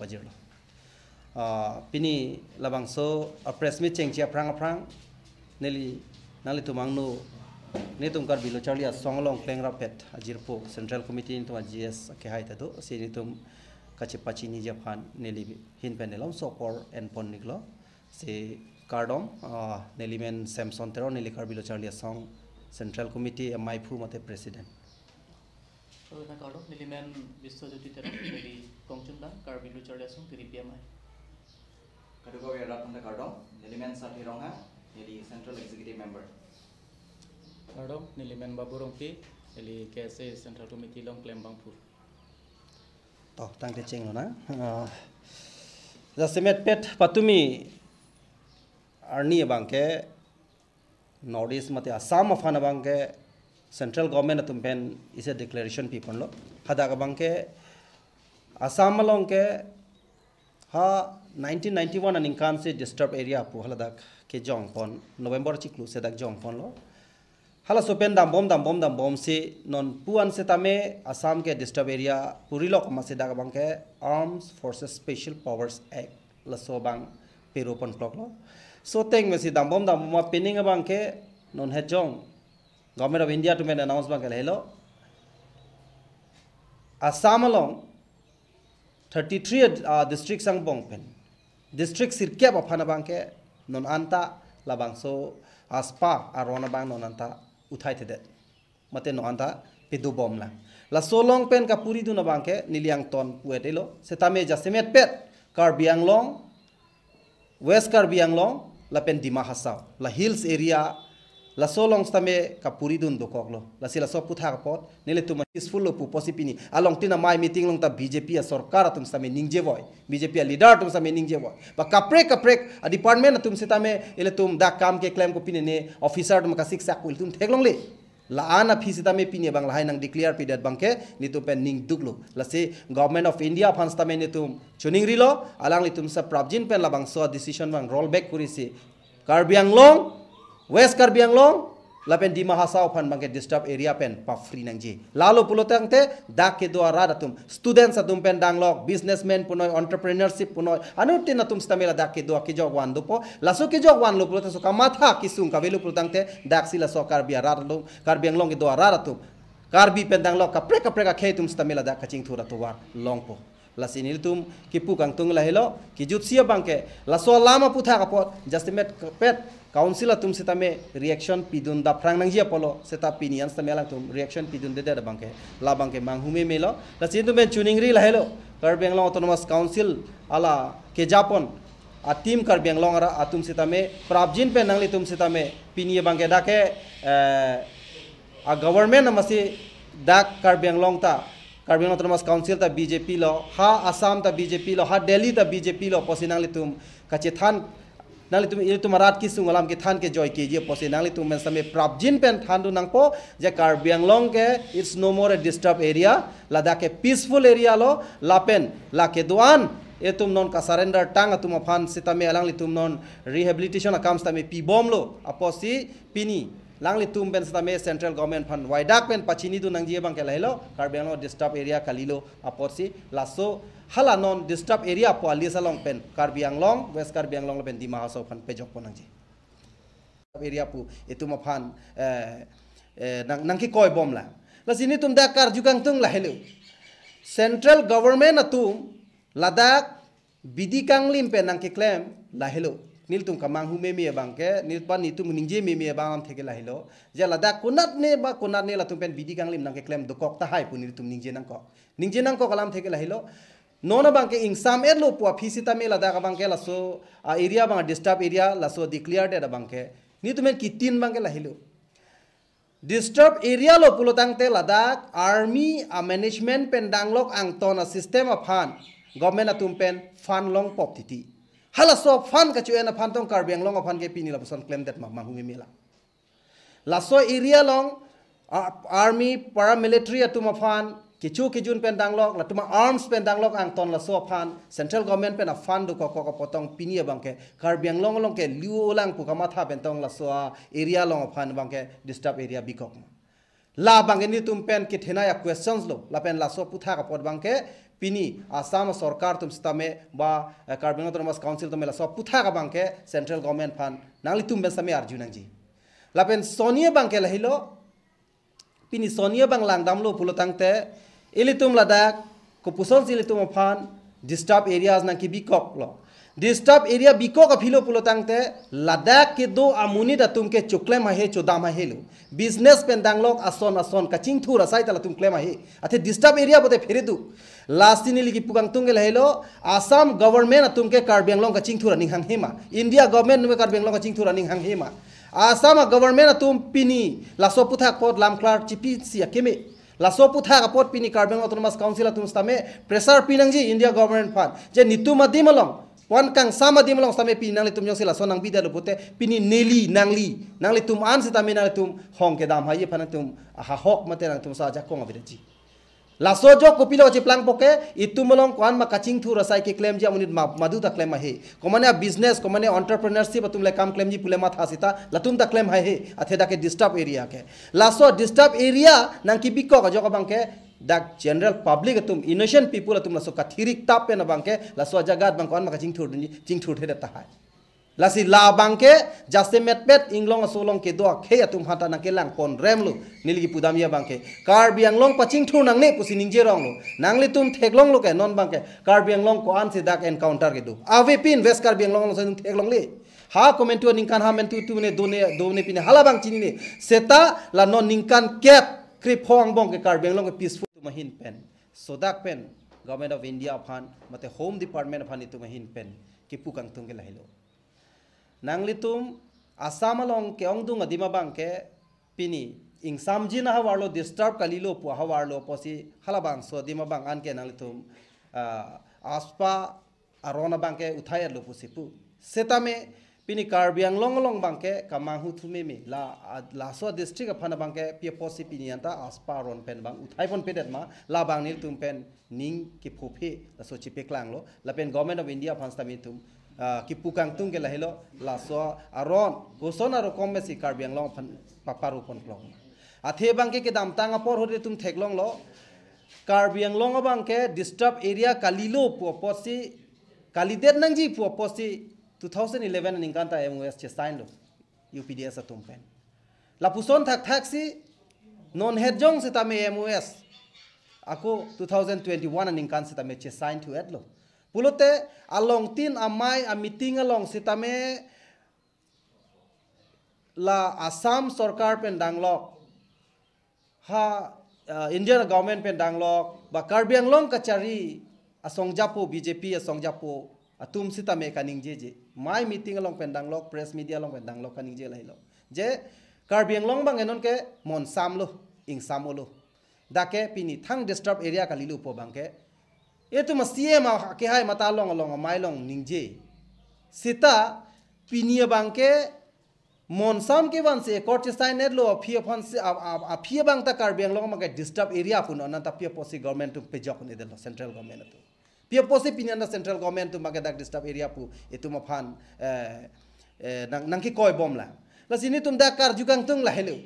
wajir lo pini labang so press meet cheng chia prang neli nali tumang nu ni tum kar bilo charlia songlong kleng rapet ajirpo central committee into GS ke hai tado sini tum kachipachi ni japan neli hin penelom sokor en pon niklo se kardom neli men samson tero neli kar bilo charlia song central committee mai phu mate president so na kardom neli men biswajyoti tero neli kongchumda kar bilo charlia song tiri pmi kadugo ya ratna kardom neli men sathi ronga neli central executive member kardom neli men baburongpi neli KSA central committee long klem bangpur to tang te cheng lo na jasemet pet patumi arni bangke northeast mate assam afana bangke central government atumpen is a declaration people lo hada bangke assam malong ke ha 1991 an inkan se disturbed area pu haladak ke jongpon november chiklu se dak jongpon lo hala sopen dam bom se non puan se tame assam ke disturbed area purilok ma se dak bangke armed forces special powers act la so bang peropon klok lo so teng mesi dam bom ma pinning bangke non hejong government of india to men announce bangke hello assam along 33 district sang bongpen district sirkep apana bangke non anta labang so aspa arona bang non anta uthai tede mate non anta pedu bom la so long pen ka puri du na bangke niliang ton puetelo setame jasemet pet karbiang long west karbiang long la pen dima hasau la hills area la solong stame kapuri dun dokoklo la sila so putha kapot nile tuma peaceful lo pu posipini along tina mai meeting long ta BJP a sarkar tum stame ningje boy BJP a leader tum stame ningje boy ba kaprek a department tum setame ele tum da kam ke claim ko pine ne officer tum ka sik sak kul tum theklong le la ana phi setame pine bang la hai nang declare pidat bangke ni tu pen ning duglo la se government of india fans tame ne tum chuning rilo alang li tum sa prabjin pen la bang so decision bang roll back kuri se karbiang long west karbiang long lapen di mahasau pan bangke disturb area pen pa free nangji lalo pulotang te dak ke doara datum students atum pen danglok businessmen punoy entrepreneurship punoy anu tin atum stamela dak ke doa ke jog wan dopo laso ke jog wan lo pulotang so kamatha kisung kavelu pulotang te dak sila so karbia radum karbiang long ke doara datum karbi pen danglok kapre ka khetum stamela dak kaching thura to war long po lasinil tum kipu kang tung lahelo ki jutsia bangke laso lama putha kapot justimet pet council atum setame reaction pidun da prang nangjia polo seta opinions tamela tum reaction pidun de da bangke la bangke manghume melo la sintu men tuning ri lahelo Karbiang Long autonomous council ala ke japon a team Karbiang Long ara atum setame prabjin pe nangli tum setame pinie bangke dake a government amasi dak Karbiang Long ta Karbiang autonomous council ta BJP lo ha assam ta BJP lo ha delhi ta BJP lo posinang litum kachethan nali tum itu marat ki sungalam ke than ke joy ke je pose nali tum men same prabjin pen than du nang po je Karbiang Long ke it's no more a disturbed area lada ke peaceful area lo lapen la ke duan etum non ka surrender tang atum afan sitame alang li tum non rehabilitation akam stame pi bom lo aposi pini langli tum ben stame central government fund waidak pen pachini du nang je bang ke lahelo Karbiang Long disturbed area kalilo aposi laso hala non disturb area po alisa long pen Karbiang Long west Karbiang Long pen di mahasau pan pejok ponang ji area pu itu ma phan nang ki koi bom la sini tum da kar jukang tung la helu central government atum ladak bidi kanglim pen nang ki claim la helu nil tum kamang hume me bangke nil pan nitum ningje me bangam theke la helo je ladak kunat ne la tum pen bidi kanglim nang ki claim dokok ta hai pu nil tum ningje nang ko kalam theke la helo nona bangke ingsam edlo pua fisita me lada ka bangke laso area bang disturb area laso declared da bangke ni tumen kitin bangke lahilo disturb area lo pulotang te ladak army a management pen danglok ang ton a system of fan government atum pen fan long pop titi hala so fan ka chuena fan tong Karbiang Long fan ke pini la busan claim that ma hungi mela laso area long army paramilitary atum fan kichu kijun pen danglok la tuma arms pen danglok ang ton la so fan central government pen a fan du ko potong pinia bangke Karbiang Long ke liu lang pu kama tha pen tong la so area long fan bangke disturb area bikok la bangke ni tum pen ki thena ya questions lo la pen la so putha ka pot bangke pini Assam Sarkar tum stame ba Carbon Autonomous Council tum so putha ka bangke central government fan nangli tum ben same arjunang ji lapen Sonia bangke lahilo pini Sonia bang langdam lo pulotang te ilitum ladak ko puson silitum fan disturb areas nang ki bikok lo disturb area bikok afilo pulotang te ladak ke do amuni da tum ke chukle ma he chodam ha helu business pendang lok ason kaching thura sai tala tum klema he athe disturb area bote fere du last ni ligi pugang tung gel helo Assam government atum ke Karbi Anglong kaching thura ning hang hema India government nume Karbi Anglong kaching thura ning hang hema Assam government atum pini laso puthak pot lamklar chipi sia keme laso puthak pot pini Karbi Anglong Autonomous Council atum stame pressure pinangji India government fan je nitu madimalong wan kang sama di melong sampai pinang le tum jong sila sonang bida le bote pini neli nangli tum an sita me nang tum hong ke dam haye pan tum ha hok mate nang tum sa jakong abidaji la so jo kopilo chi plang poke itu melong kwan ma kaching thu rasai ke claim ja munit madu ta claim he komane business komane entrepreneurship tum le kam claim ji pule ma tha sita la tum ta claim he athe da ke disturb area ke la so disturb area nang ki bikko ka jo ka bang ke dak general public atum innocent people atum la so kathirik tap pe na bangke la so jagat bang kon ma ching thur the ta hai la si la bangke jaste metpet inglong asolong ke do khe atum hata na ke lang pon remlu nilgi pudamia bangke Karbi Anglong paching thur nang ne pusi ningje rong lo nangli tum theklong lo ke non bangke Karbi Anglong ko an se dak encounter ke do ave pin west Karbi Anglong lo tum theklong le ha comment tu ningkan ha men tu ne done pine hala bang chini ne seta la non ningkan cap krip hong bong ke Karbi Anglong ke peaceful mahin pen sodak pen government of India phan mate home department phan itu mahin pen ki pukang tung ke lahilo nangli tum Assam long ke ongdung adima bang ke pini ing samji na hawarlo disturb kalilo pu hawarlo posi halabang so adima bang an ke nangli tum aspa arona bang ke uthayar lo pusipu setame pini Karbi Anglong bang ke kamahu thume me la so district apana bang ke pia posi pini anta aspa ron pen bang uthai pon pedet ma la bang nil tum pen ning ki phophe la so chipe klang lo la pen government of India phans tami tum ki pukang tung ke la helo la so aron gosona ro kom si Karbi Anglong phan paparu pon klong athe bang ke dam tang apor hode tum theklong lo Karbi Anglong bang ke disturb area kalilo pu posi kalidet nangji pu posi 2011 ningkanta MOS che sign lo UPDS atum pen la puson thak si non hedjong se tame MOS ako 2021 ningkan se tame che sign to edlo pulote along tin amai a meeting along se tame la Assam Sarkar pen danglok ha Indian government pen danglok ba Karbi Anglong kachari asong japo BJP asong japo atum sita me kaning je mai meeting along pendang lok press media along pendang lok kaning je lailo je Karbi Anglong bang enon ke mon sam lo ing samolo dake pini thang disturb area kalilu po bang ke etu masie ma ke hai mata long along mai long ningje sita pini bang ke mon sam ke wan se court sign lo phia phon se a phia bang ta Karbi Anglong ma ke disturb area pun na ta pia posi government to pejok ne delo central government to pia posi pinian central government tu maga dak disturb area pu itu ma phan nang ki koi bom la sini tum dak kar jukang tung la helu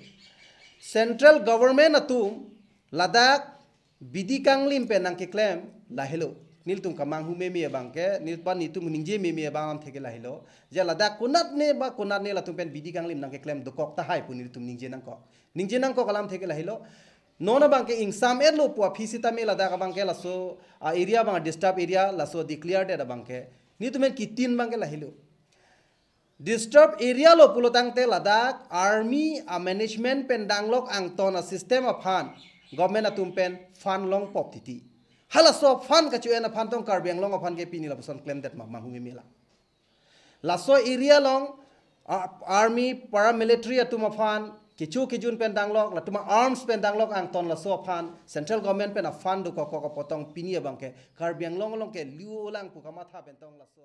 central government atum ladak bidi kanglim pe nang ki claim la helu nil tum kamang hu me bang ke nil pan itu ningje me bang am theke la helu je ladak kunat ne la tum pen bidi kanglim nang ki claim dokok ta hai pu nil tum ningje nang ko kalam theke la helu nona bang ke insam edlo pu phisita me la da bang ke la so area bang disturb area la so declared da bang ke ni tumen kitin bang ke la hilo disturb area lo pulotang te ladak army a management pen danglok ang ton a system of fan government atum pen fan long pop titi hala so fan ka chuena fan tong Karbi Anglong fan ke pini la son claim that ma hu me la so area long army paramilitary atum fan kichu kijun pen danglok la tuma arms pen danglok ang ton la so fan central government pen a fan do ko potong pinia bangke Karbi Anglong ke liu lang pu kama tha pen tong la so